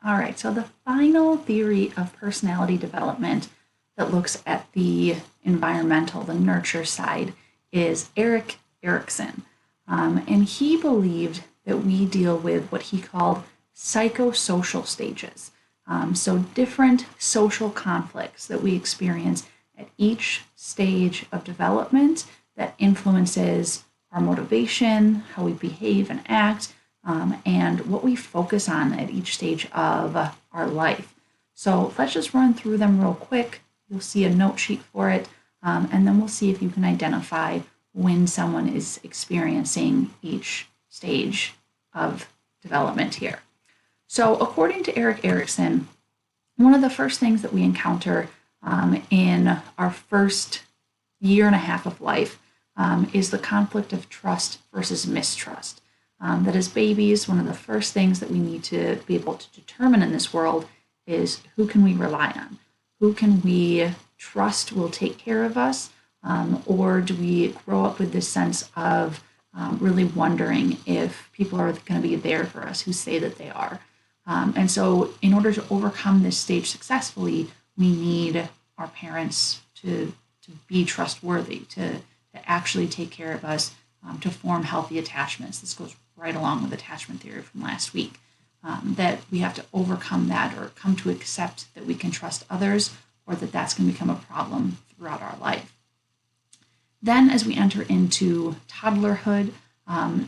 All right, so the final theory of personality development that looks at the environmental, the nurture side, is Erikson. And he believed that we deal with what he called psychosocial stages. So different social conflicts that we experience at each stage of development that influences our motivation, how we behave and act, and what we focus on at each stage of our life. So let's just run through them real quick. You'll see a note sheet for it, and then we'll see if you can identify when someone is experiencing each stage of development here. So according to Erikson, one of the first things that we encounter in our first year and a half of life is the conflict of trust versus mistrust. That as babies, one of the first things that we need to be able to determine in this world is who can we rely on? Who can we trust will take care of us? Or do we grow up with this sense of really wondering if people are going to be there for us who say that they are? And so in order to overcome this stage successfully, we need our parents to be trustworthy, to actually take care of us, to form healthy attachments. This goes right along with attachment theory from last week, that we have to overcome that or come to accept that we can trust others or that that's going to become a problem throughout our life. Then as we enter into toddlerhood,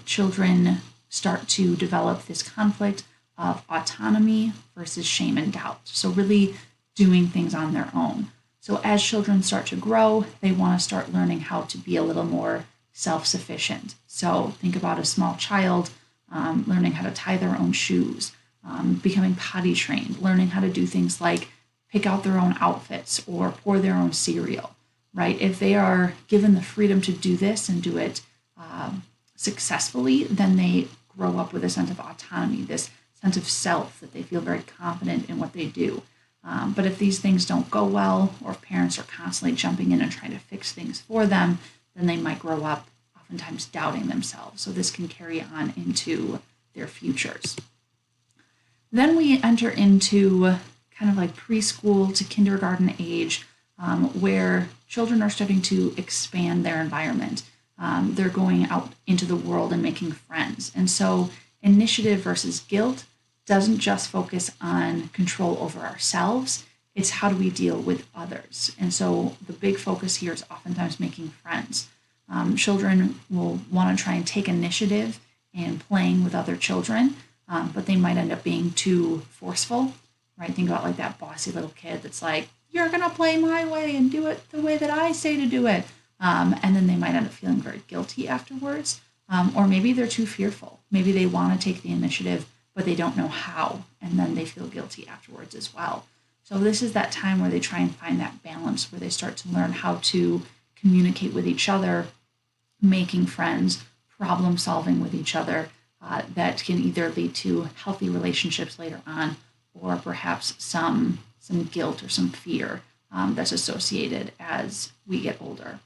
children start to develop this conflict of autonomy versus shame and doubt. So really doing things on their own. So as children start to grow, they want to start learning how to be a little more self-sufficient. So think about a small child learning how to tie their own shoes, becoming potty trained, learning how to do things like pick out their own outfits or pour their own cereal, right? If they are given the freedom to do this and do it successfully, then they grow up with a sense of autonomy, this sense of self, that they feel very confident in what they do. But if these things don't go well, or if parents are constantly jumping in and trying to fix things for them, then they might grow up oftentimes doubting themselves. So this can carry on into their futures. Then we enter into kind of like preschool to kindergarten age, where children are starting to expand their environment. They're going out into the world and making friends. And so initiative versus guilt doesn't just focus on control over ourselves, it's how do we deal with others. And so the big focus here is oftentimes making friends. Children will want to try and take initiative in playing with other children, but they might end up being too forceful, right? Think about like that bossy little kid that's like, you're going to play my way and do it the way that I say to do it. And then they might end up feeling very guilty afterwards. Or maybe they're too fearful. Maybe they want to take the initiative, but they don't know how. And then they feel guilty afterwards as well. So this is that time where they try and find that balance, where they start to learn how to communicate with each other, making friends, problem solving with each other, that can either lead to healthy relationships later on, or perhaps some guilt or some fear that's associated as we get older.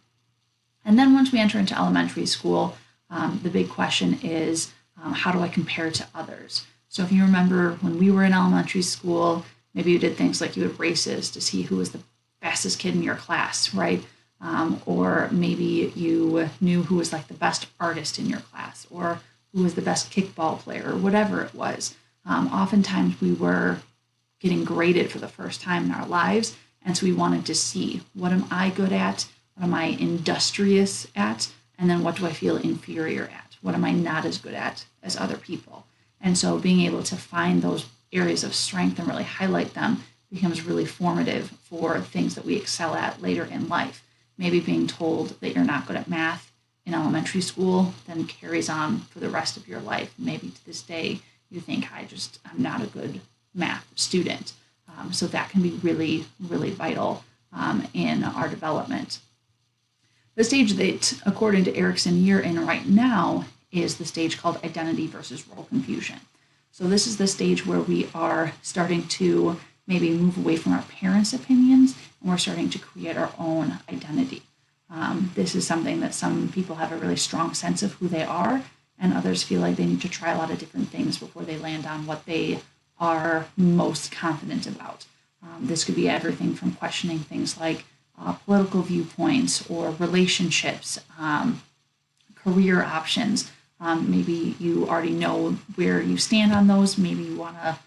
And then once we enter into elementary school, the big question is, how do I compare to others? So if you remember when we were in elementary school, maybe you did things like you had races to see who was the fastest kid in your class, right? Or maybe you knew who was like the best artist in your class, or who was the best kickball player, or whatever it was. Oftentimes we were getting graded for the first time in our lives, and so we wanted to see, what am I good at? What am I industrious at? And then what do I feel inferior at? What am I not as good at as other people? And so being able to find those areas of strength and really highlight them becomes really formative for things that we excel at later in life. Maybe being told that you're not good at math in elementary school then carries on for the rest of your life. Maybe to this day, you think, I'm not a good math student. So that can be really, really vital in our development. The stage that, according to Erikson, you're in right now is the stage called identity versus role confusion. So this is the stage where we are starting to maybe move away from our parents' opinions, and we're starting to create our own identity. This is something that some people have a really strong sense of who they are, and others feel like they need to try a lot of different things before they land on what they are most confident about. This could be everything from questioning things like political viewpoints or relationships, career options. Maybe you already know where you stand on those. Maybe you want to,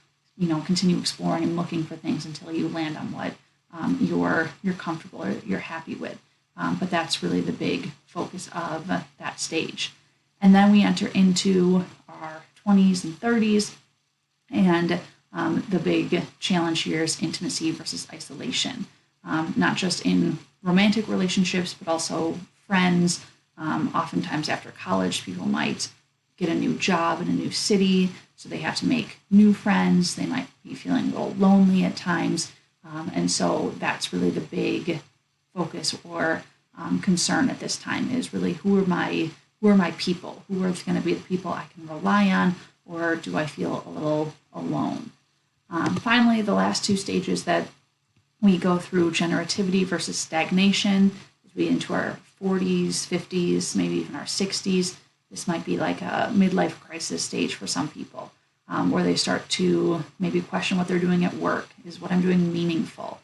continue exploring and looking for things until you land on what you're comfortable or you're happy with. But that's really the big focus of that stage. And then we enter into our 20s and 30s, and the big challenge here is intimacy versus isolation, not just in romantic relationships, but also friends. Oftentimes after college, people might get a new job in a new city, so they have to make new friends. They might be feeling a little lonely at times. And so that's really the big focus or concern at this time is really who are my people? Who are going to be the people I can rely on, or do I feel a little alone? Finally, the last two stages that we go through, generativity versus stagnation, as we get into our 40s, 50s, maybe even our 60s. This might be like a midlife crisis stage for some people, where they start to maybe question what they're doing at work. Is what I'm doing meaningful?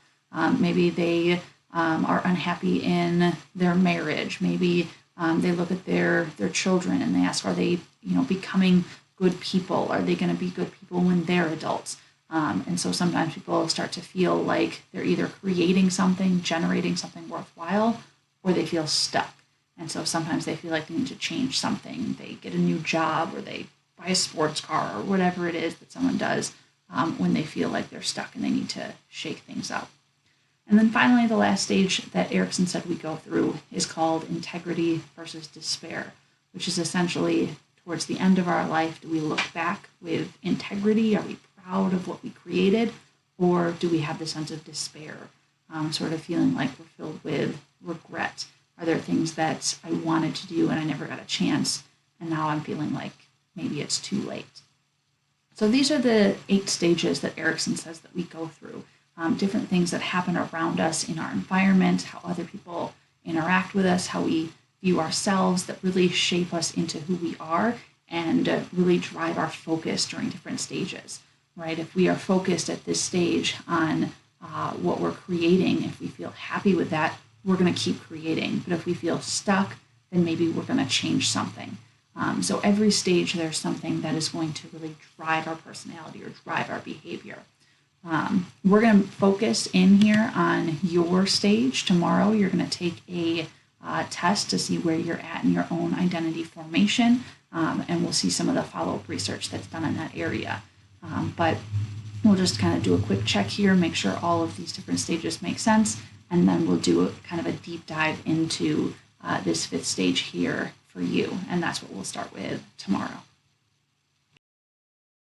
Maybe they are unhappy in their marriage. Maybe they look at their children and they ask, are they becoming good people? Are they going to be good people when they're adults? And so sometimes people start to feel like they're either creating something, generating something worthwhile, or they feel stuck. And so sometimes they feel like they need to change something. They get a new job, or they buy a sports car, or whatever it is that someone does when they feel like they're stuck and they need to shake things up. And then finally, the last stage that Erikson said we go through is called integrity versus despair, which is essentially towards the end of our life, do we look back with integrity? Are we proud of what we created? Or do we have the sense of despair, sort of feeling like we're filled with regret? Are there things that I wanted to do and I never got a chance, and now I'm feeling like maybe it's too late? So these are the 8 stages that Erikson says that we go through. Different things that happen around us in our environment, how other people interact with us, how we view ourselves, that really shape us into who we are and really drive our focus during different stages, right? If we are focused at this stage on what we're creating, if we feel happy with that, we're going to keep creating. But if we feel stuck, then maybe we're going to change something. So every stage, there's something that is going to really drive our personality or drive our behavior. We're going to focus in here on your stage. Tomorrow, you're going to take a test to see where you're at in your own identity formation, and we'll see some of the follow-up research that's done in that area. But we'll just kind of do a quick check here, make sure all of these different stages make sense, and then we'll do kind of a deep dive into this 5th stage here for you, and that's what we'll start with tomorrow.